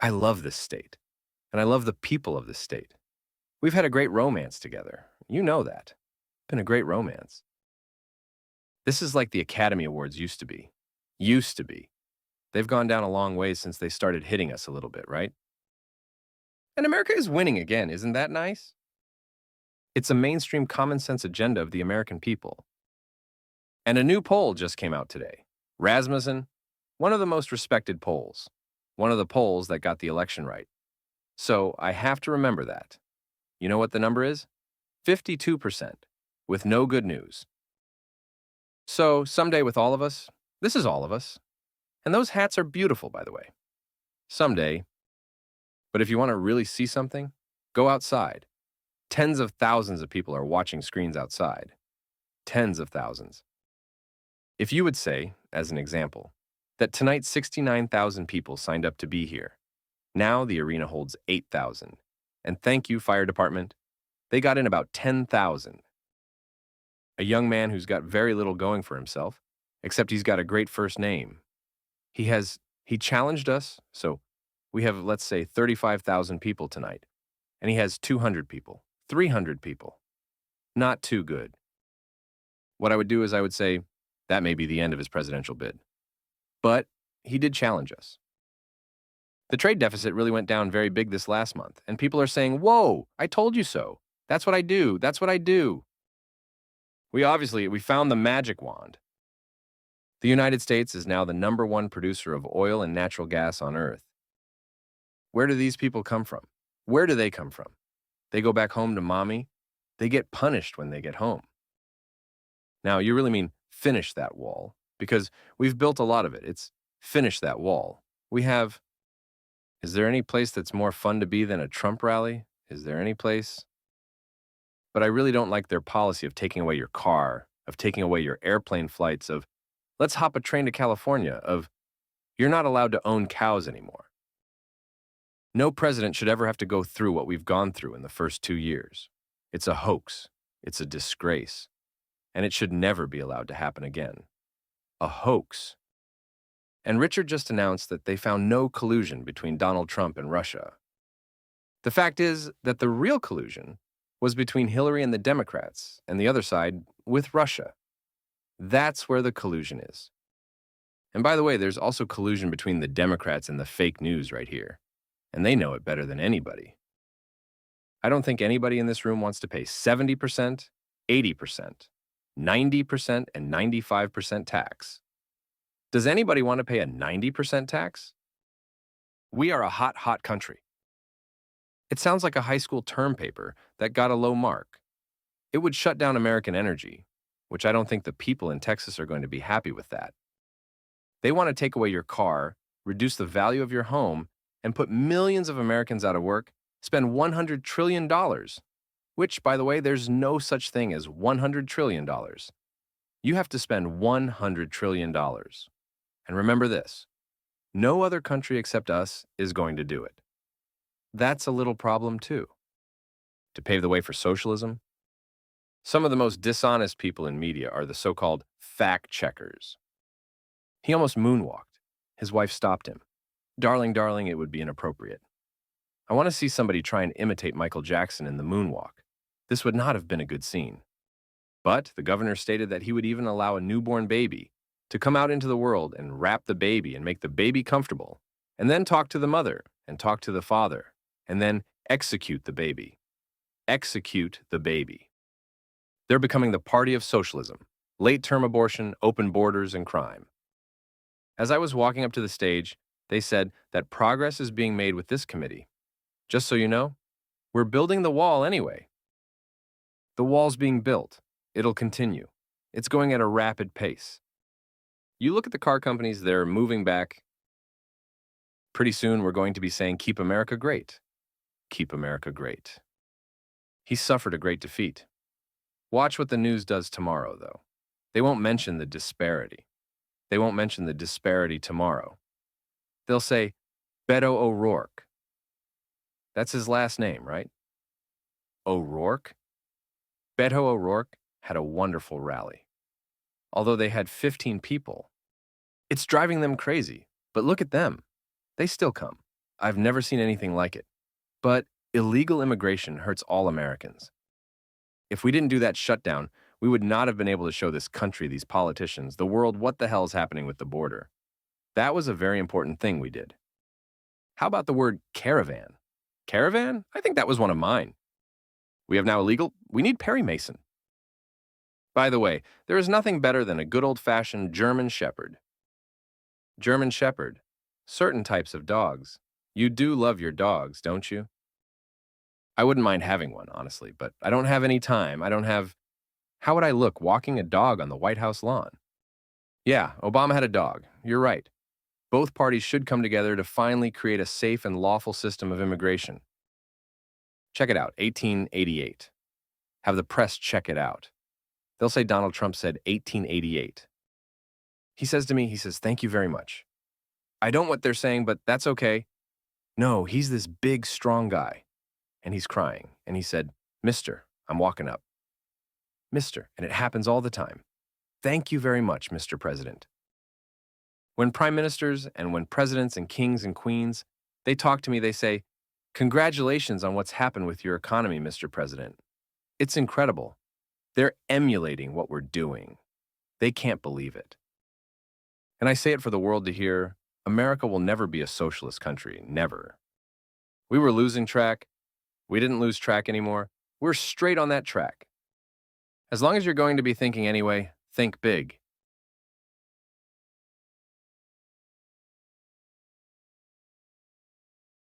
I love this state, and I love the people of this state. We've had a great romance together. You know that. Been a great romance. This is like the Academy Awards used to be. Used to be. They've gone down a long way since they started hitting us a little bit, right? And America is winning again. Isn't that nice? It's a mainstream common sense agenda of the American people. And a new poll just came out today. Rasmussen, one of the most respected polls, one of the polls that got the election right. So I have to remember that. You know what the number is? 52%, with no good news. So someday with all of us, this is all of us. And those hats are beautiful, by the way. Someday. But if you want to really see something, go outside. Tens of thousands of people are watching screens outside. Tens of thousands. If you would say, as an example, that tonight 69,000 people signed up to be here. Now the arena holds 8,000. And thank you, fire department. They got in about 10,000. A young man who's got very little going for himself, except he's got a great first name. He challenged us, so we have, let's say, 35,000 people tonight. And he has 200 people, 300 people. Not too good. What I would do is I would say, that may be the end of his presidential bid. But he did challenge us. The trade deficit really went down very big this last month, and people are saying, whoa, I told you so. That's what I do. That's what I do. We found the magic wand. The United States is now the #1 producer of oil and natural gas on Earth. Where do these people come from? Where do they come from? They go back home to mommy. They get punished when they get home. Now, you really mean finish that wall, because we've built a lot of it. It's finish that wall. Is there any place that's more fun to be than a Trump rally? Is there any place? But I really don't like their policy of taking away your car, of taking away your airplane flights, of let's hop a train to California, of you're not allowed to own cows anymore. No president should ever have to go through what we've gone through in the first 2 years. It's a hoax. It's a disgrace. And it should never be allowed to happen again. A hoax. And Richard just announced that they found no collusion between Donald Trump and Russia. The fact is that the real collusion was between Hillary and the Democrats, and the other side with Russia. That's where the collusion is. And by the way, there's also collusion between the Democrats and the fake news right here. And they know it better than anybody. I don't think anybody in this room wants to pay 70%, 80%, 90%, and 95% tax. Does anybody want to pay a 90% tax? We are a hot, hot country. It sounds like a high school term paper that got a low mark. It would shut down American energy, which I don't think the people in Texas are going to be happy with that. They want to take away your car, reduce the value of your home, and put millions of Americans out of work, spend $100 trillion, which, by the way, there's no such thing as $100 trillion. You have to spend $100 trillion. And remember this, no other country except us is going to do it. That's a little problem too. To pave the way for socialism, some of the most dishonest people in media are the so-called fact checkers. He almost moonwalked. His wife stopped him. Darling, darling, it would be inappropriate. I want to see somebody try and imitate Michael Jackson in the moonwalk. This would not have been a good scene. But the governor stated that he would even allow a newborn baby to come out into the world and wrap the baby and make the baby comfortable, and then talk to the mother and talk to the father, and then execute the baby. Execute the baby. They're becoming the party of socialism, late-term abortion, open borders, and crime. As I was walking up to the stage, they said that progress is being made with this committee. Just so you know, we're building the wall anyway. The wall's being built. It'll continue. It's going at a rapid pace. You look at the car companies, they're moving back. Pretty soon we're going to be saying, keep America great. Keep America great. He suffered a great defeat. Watch what the news does tomorrow, though. They won't mention the disparity. They won't mention the disparity tomorrow. They'll say, Beto O'Rourke. That's his last name, right? O'Rourke? Beto O'Rourke had a wonderful rally. Although they had 15 people. It's driving them crazy, but look at them. They still come. I've never seen anything like it. But illegal immigration hurts all Americans. If we didn't do that shutdown, we would not have been able to show this country, these politicians, the world what the hell is happening with the border. That was a very important thing we did. How about the word caravan? Caravan? I think that was one of mine. We have now illegal. We need Perry Mason. By the way, there is nothing better than a good old-fashioned German Shepherd. German Shepherd. Certain types of dogs. You do love your dogs, don't you? I wouldn't mind having one, honestly, but I don't have any time. I don't have... How would I look walking a dog on the White House lawn? Yeah, Obama had a dog. You're right. Both parties should come together to finally create a safe and lawful system of immigration. Check it out, 1888. Have the press check it out. They'll say Donald Trump said 1888. He says to me, he says, thank you very much. I don't what they're saying, but that's okay. No, he's this big, strong guy. And he's crying. And he said, Mister, I'm walking up. Mister, and it happens all the time. Thank you very much, Mr. President. When prime ministers and when presidents and kings and queens, they talk to me, they say, congratulations on what's happened with your economy, Mr. President. It's incredible. They're emulating what we're doing. They can't believe it. And I say it for the world to hear, America will never be a socialist country, never. We were losing track. We didn't lose track anymore. We're straight on that track. As long as you're going to be thinking anyway, think big.